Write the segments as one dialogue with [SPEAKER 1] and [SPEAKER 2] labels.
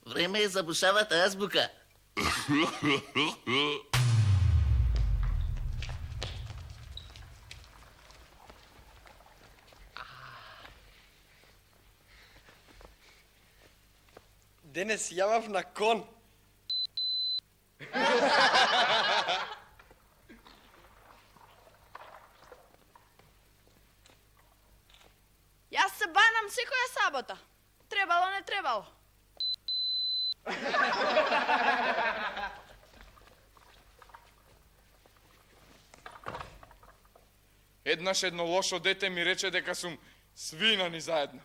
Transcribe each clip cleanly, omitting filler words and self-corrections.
[SPEAKER 1] Vreme je za bušavata azbuka.
[SPEAKER 2] Денес јавав на кон.
[SPEAKER 3] Јас се банам секоја сабота. Требало, не требало.
[SPEAKER 4] Еднаш едно лошо дете ми рече дека сум свина ни заедно.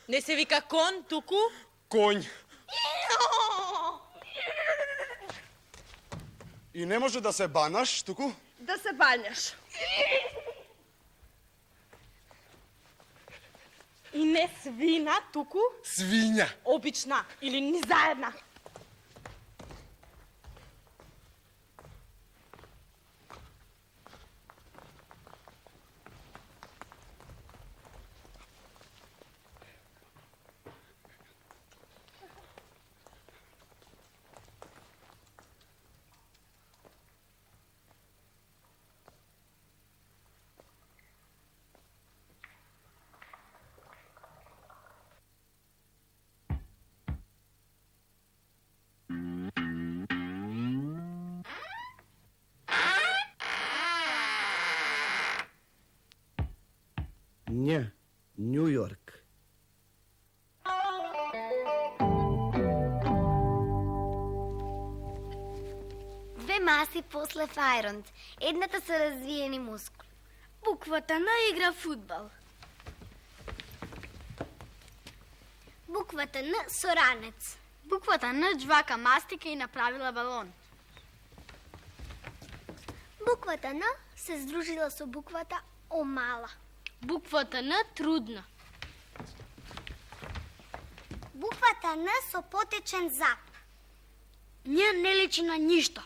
[SPEAKER 5] Не се вика кон, туку?
[SPEAKER 2] Конј.
[SPEAKER 6] И не може да се банаш, туку?
[SPEAKER 3] Да се банјаш. И не свина, туку?
[SPEAKER 2] Свиња.
[SPEAKER 3] Обична или ни заедна.
[SPEAKER 7] Не, Нью Йорк.
[SPEAKER 8] Две маси после фајронт. Едната се развиени мускули.
[SPEAKER 9] Буквата Н игра фудбал.
[SPEAKER 8] Буквата Н соранец.
[SPEAKER 9] Буквата Н джвака мастика и направила балон.
[SPEAKER 8] Буквата Н се здружила со буквата О мала.
[SPEAKER 9] Буквата Н трудна.
[SPEAKER 8] Буквата Н со потечен зап.
[SPEAKER 9] Њ не личи на ништо.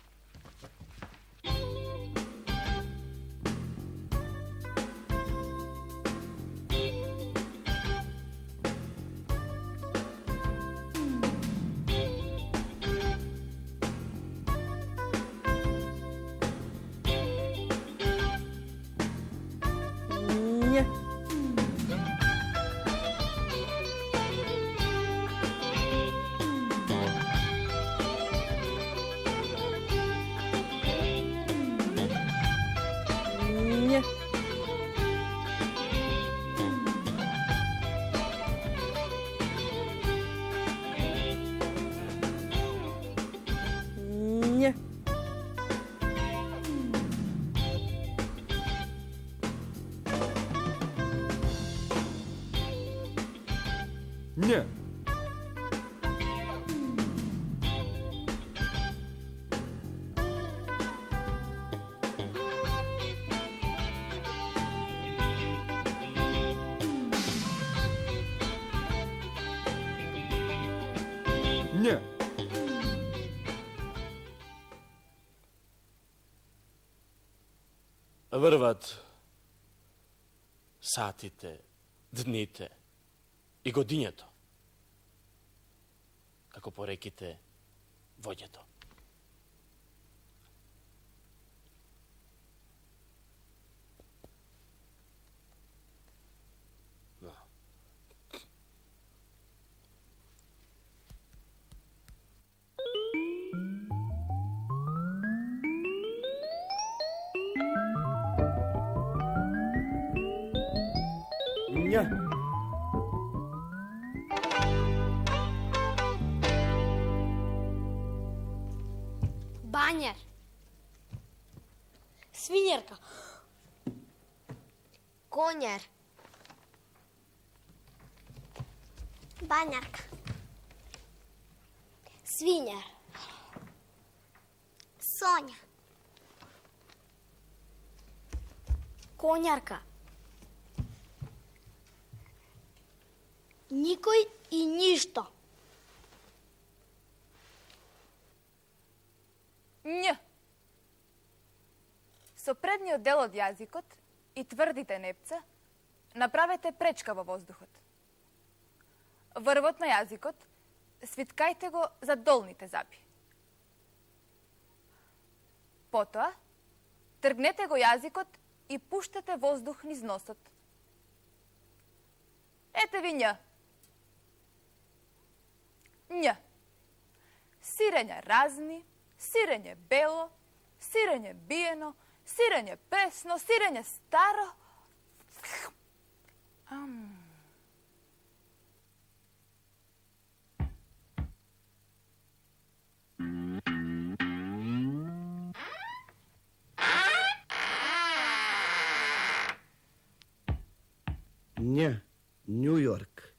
[SPEAKER 6] Њ.
[SPEAKER 10] Врват сатите, дните и годињето, како по реките воѓето.
[SPEAKER 7] Њ.
[SPEAKER 9] Банјар.
[SPEAKER 5] Свинјарка.
[SPEAKER 8] Конјар. Банјарка. Свињар. Сонја.
[SPEAKER 9] Конјарка. Никој и ништо.
[SPEAKER 3] Њ. Со предниот дел од јазикот и тврдите непца направете пречка во воздухот. Врвот на јазикот свиткајте го за долните зъби. Потоа, тргнете го јазикот и пуштете воздух низ носот. Ете ви њ. Њ. Сирење разни, сирење бело, сирење биено, сирење пресно, сирење старо.
[SPEAKER 7] Њ. Њујорк.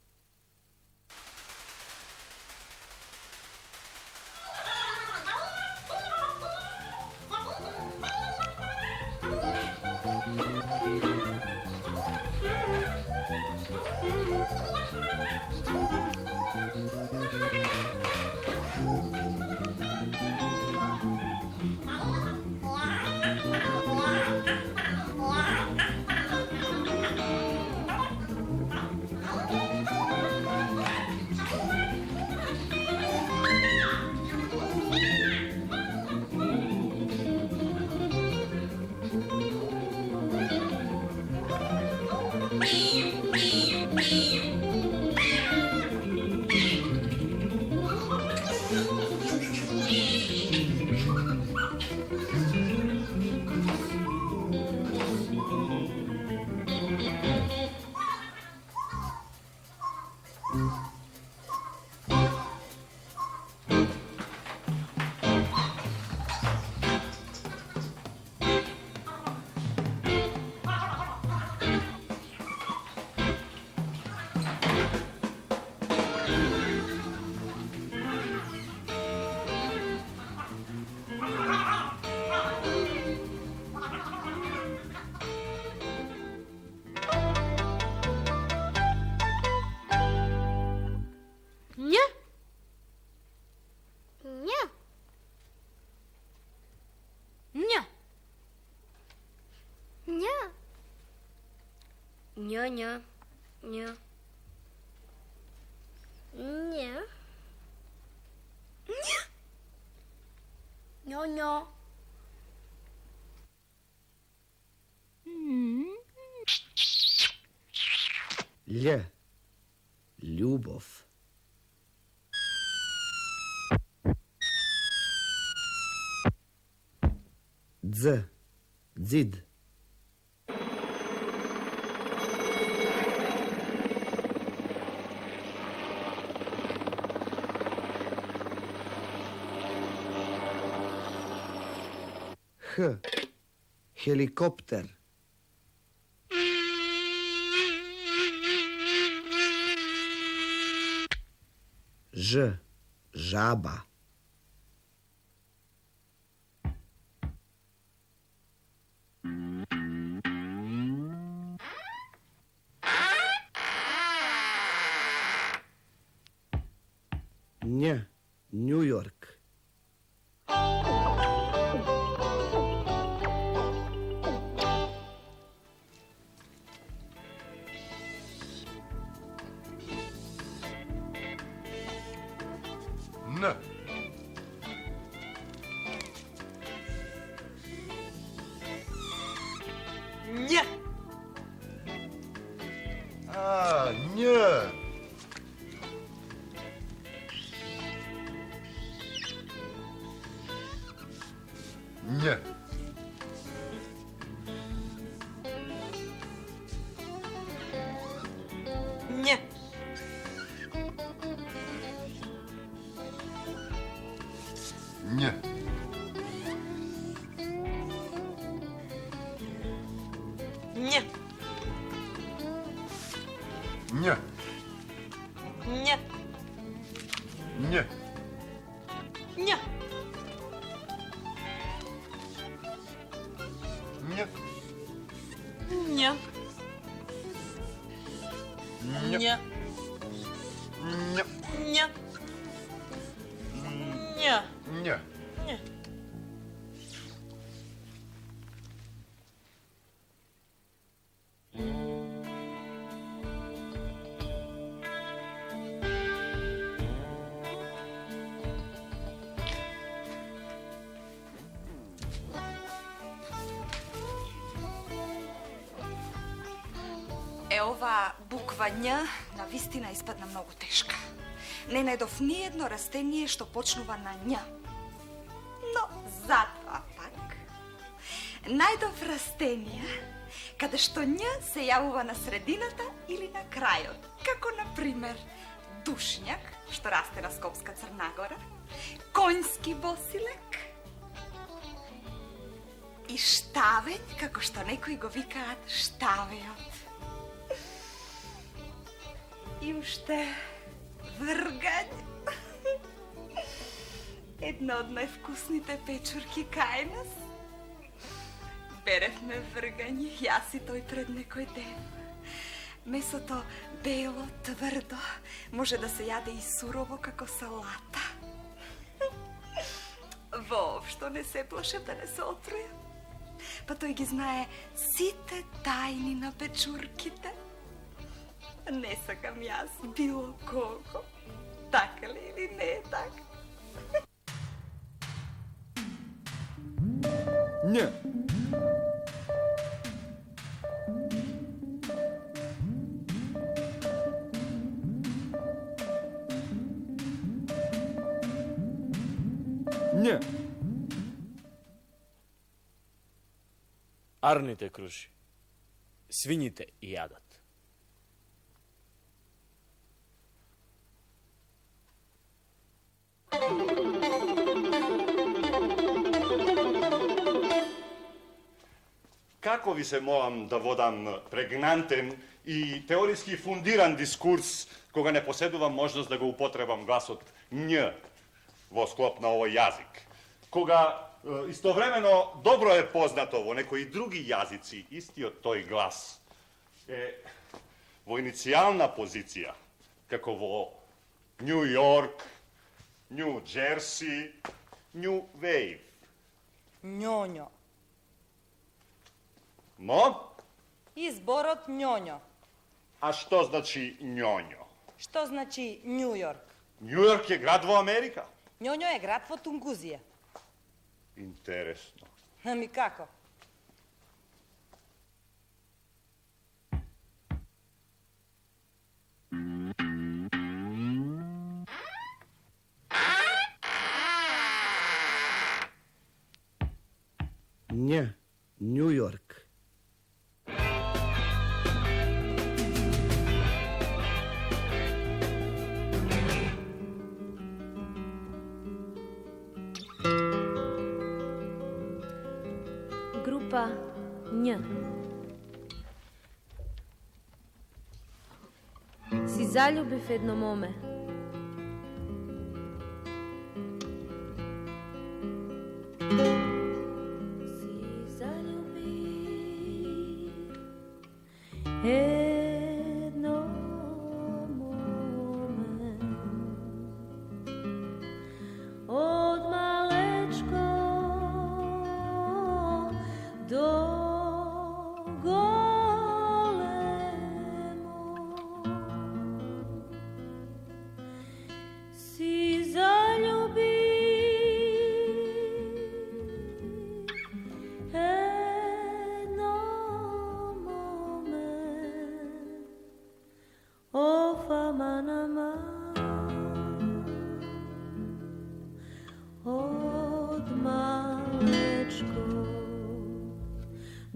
[SPEAKER 9] Њ.
[SPEAKER 8] Њ.
[SPEAKER 9] Њ.
[SPEAKER 8] Њ. Њ, њ, њ. Њ.
[SPEAKER 9] Њо, њо.
[SPEAKER 7] Лј. Љубов. Дз. Дзид. Х. Хеликоптер. Ж. Жаба. Њ. New York.
[SPEAKER 6] N.
[SPEAKER 5] Nj.
[SPEAKER 6] A, nj. Nj.
[SPEAKER 5] Nj.
[SPEAKER 6] Nj.
[SPEAKER 5] Nj.
[SPEAKER 6] Nj.
[SPEAKER 5] Nj.
[SPEAKER 6] Nj.
[SPEAKER 5] Nj.
[SPEAKER 6] Nj.
[SPEAKER 5] Nj.
[SPEAKER 6] Nj.
[SPEAKER 5] Nj.
[SPEAKER 6] Nj.
[SPEAKER 5] Nj. Nj.
[SPEAKER 6] Nj.
[SPEAKER 3] Ова буква Њ навистина испадна многу тешка. Не најдов ниедно растение што почнува на Њ. Но затоа пак најдов растение каде што Њ се јавува на средината или на крајот, како на пример душњак што расте на Скопска Црнагора, конјски босилек и штавењ, како што некои го викаат штавејот. И уште вргањ. Една од највкусните печурки кај нас. Беревме вргањ, јас и тој пред некој ден. Месото бело, тврдо, може да се јаде и сурово како салата. Воопшто не се плашев да не се отрујам. Па тој ги знае сите тајни на печурките. Не сакам јас било кого. Така ли или не е така?
[SPEAKER 6] Nj. Nj.
[SPEAKER 10] Арните круши. Свињите и јадат.
[SPEAKER 11] Како ви се молам да водам прегнантен и теориски фундиран дискурс кога не поседувам можност да го употребам гласот њ во склоп на овој јазик? Кога истовремено добро е познато во некои други јазици истиот тој глас е во иницијална позиција, како во Нью Йорк, Нью Джерси, Нью Вейв.
[SPEAKER 5] Њоњо.
[SPEAKER 11] Мо?
[SPEAKER 5] Изборот њоњо.
[SPEAKER 11] А што значи њоњо?
[SPEAKER 5] Што значи Нью Йорк?
[SPEAKER 11] Нью Йорк е град во Америка.
[SPEAKER 5] Њоњо е град во Тунгузија.
[SPEAKER 11] Интересно.
[SPEAKER 5] Ами како?
[SPEAKER 7] Њ. New York.
[SPEAKER 9] Група Њ. Си заљубив едно моме. Едно моме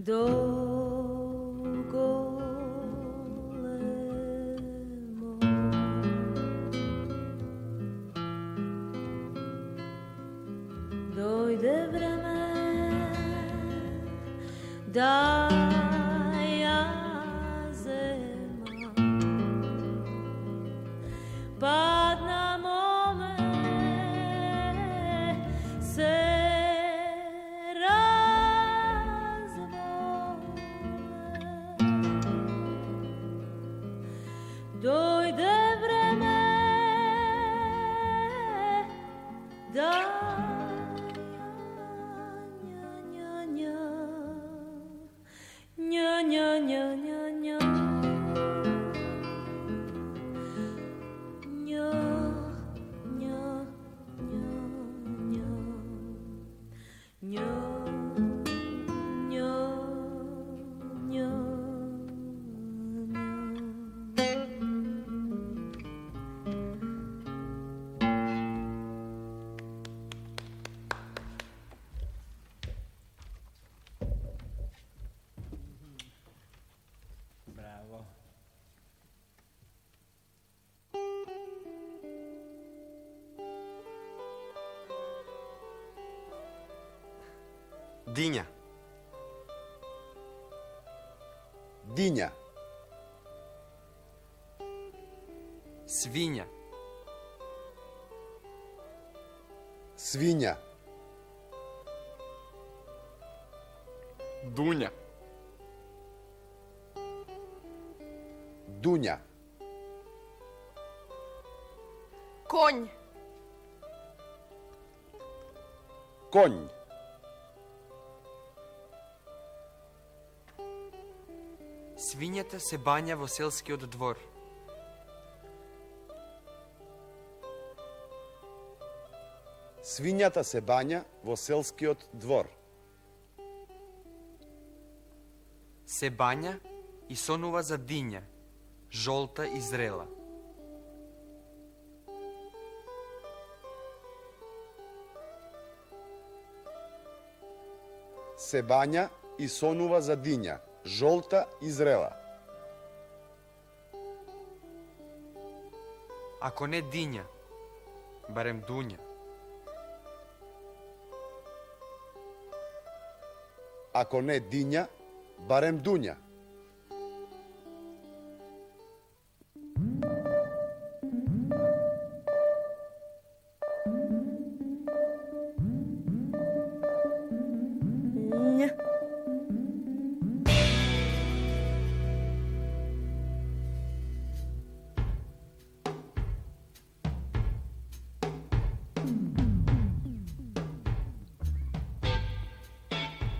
[SPEAKER 9] do golemo. Dojde vreme da ja zema pad na mome se dojde vreme da nja, nja, nja, nja, nja, nja, nja, nja, nja, nja, nja,
[SPEAKER 10] Bravo.
[SPEAKER 2] Dinja.
[SPEAKER 6] Dinja.
[SPEAKER 2] Свиња.
[SPEAKER 6] Свинја.
[SPEAKER 4] Dunja.
[SPEAKER 6] Dunja.
[SPEAKER 3] Конј.
[SPEAKER 6] Конј.
[SPEAKER 2] Свињата се бања во селскиот двор.
[SPEAKER 6] Свињата се бања во селскиот двор.
[SPEAKER 2] Се бања и сонува за диња, жолта и зрела.
[SPEAKER 6] Се бања и сонува за диња, жолта и зрела.
[SPEAKER 2] Ако не диња, барем дуња.
[SPEAKER 6] Ако не диња, барем дуња.
[SPEAKER 9] Nja.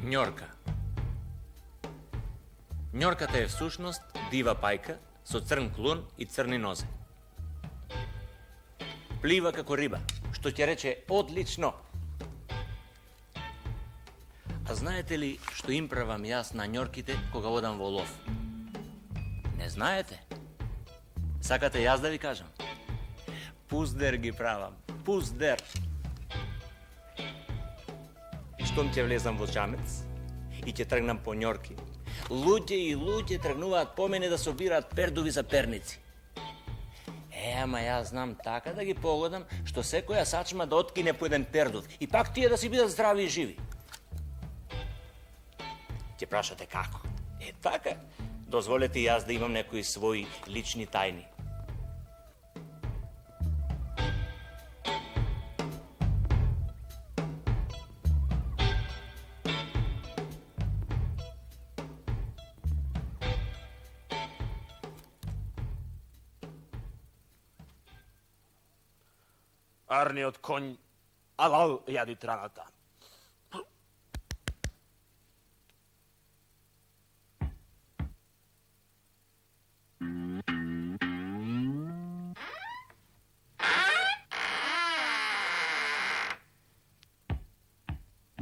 [SPEAKER 10] Њорка. Њорката е всушност дива пајка со црн клун и црни нозе. Плива како риба, што ќе рече одлично. А знаете ли што им правам јас на њорките кога одам во лов? Не знаете? Сакате јас да ви кажам? Пуздер ги правам, пуздер. Штом ќе влезам во чамец и ќе тргнам по њорки, луѓе и луѓе тргнуваат по мене да собираат пердуви за перници. Ама јас знам така да ги погодам, што секоја сачма да откине по еден пердув и пак тие да си бидат здрави и живи. Ќе прашате како? Така, дозволете јас да имам некои своји лични тајни. Арниот конј алал јади траната.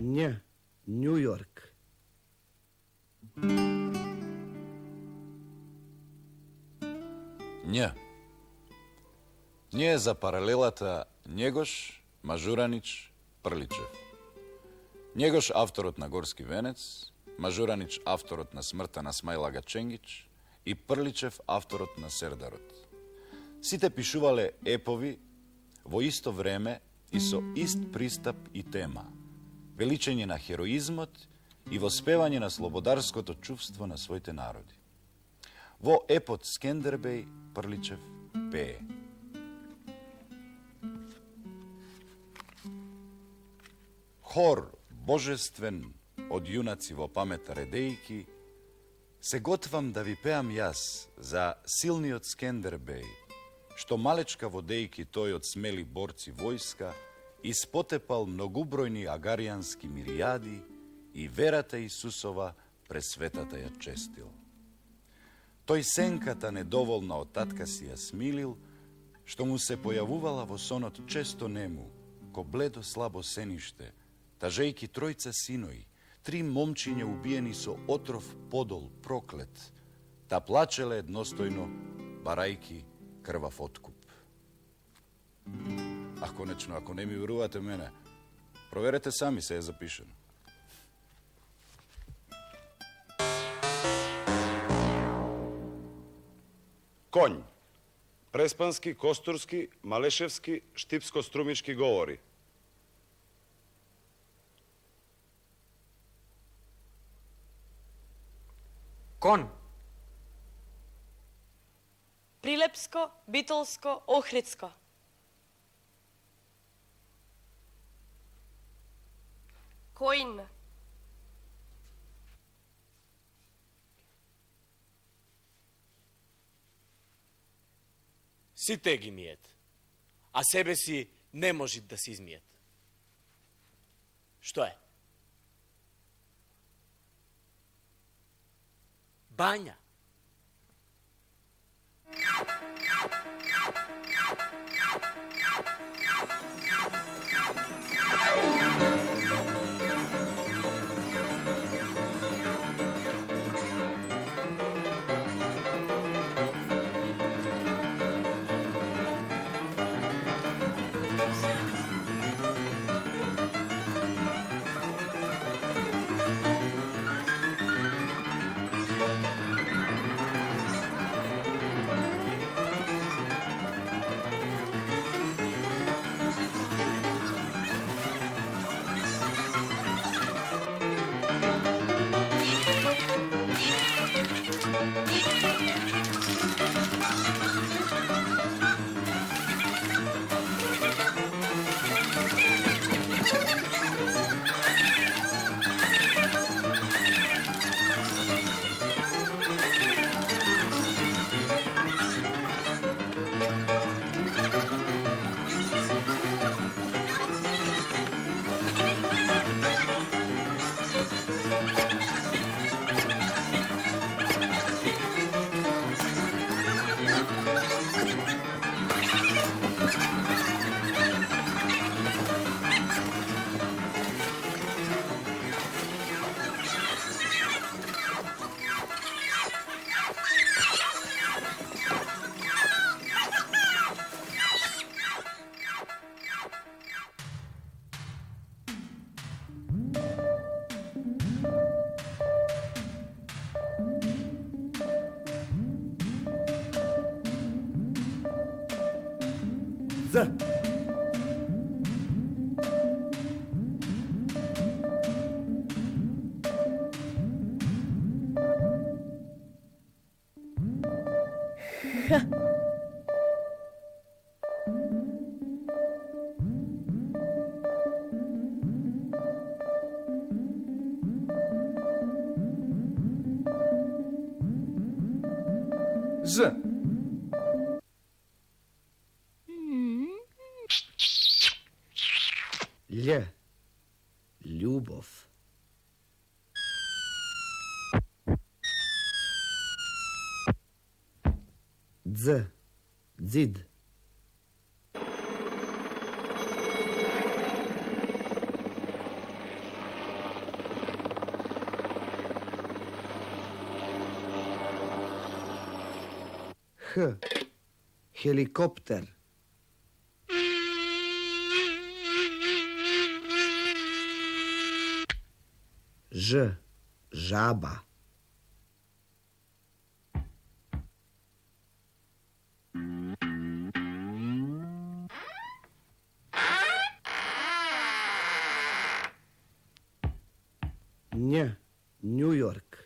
[SPEAKER 7] Nja, New York.
[SPEAKER 6] Њ. Ње е за паралелата Његош, Мажуранич, Прличев. Његош авторот на Горски венец,
[SPEAKER 12] Мажуранич авторот на смртта на Смајлага Ченгич и Прличев авторот на Сердарот. Сите пишувале епови во исто време и со ист пристап и тема, величење на хероизмот и воспевање на слободарското чувство на своите народи. Во епот Скендербеј Прличев пее. Хор божествен од јунаци во памет редејки, се готвам да ви пеам јас за силниот Скендербеј, што малечка водејки тој од смели борци војска испотепал многубројни агаријански миријади и верата Исусова пресветата ја честил. Тој сенката недоволна од татка си ја смилил, што му се појавувала во сонот често нему, ко бледо слабо сениште, тажејки тројца синои, 3 момчиња убиени со отров подол проклет, та плачеле едностојно, барајки крвав откуп. Конечно, ако не ми верувате мене, проверете сами, се е запишено.
[SPEAKER 6] Конј. Преспански, костурски, малешевски, штипско-струмички говори.
[SPEAKER 2] Кон.
[SPEAKER 5] Прилепско, битолско, охридско.
[SPEAKER 9] Коин.
[SPEAKER 10] Сите ги миет, а себе си не може да се измиет. Што е? Бања.
[SPEAKER 7] Z.
[SPEAKER 6] Z.
[SPEAKER 7] Лј. Љубов. Дз. Дзид. Х. Хеликоптер. Ж. Žaba. Nj. New York.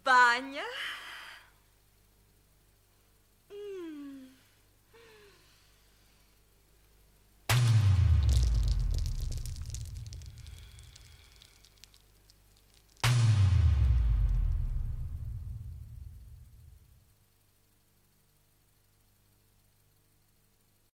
[SPEAKER 3] Banja,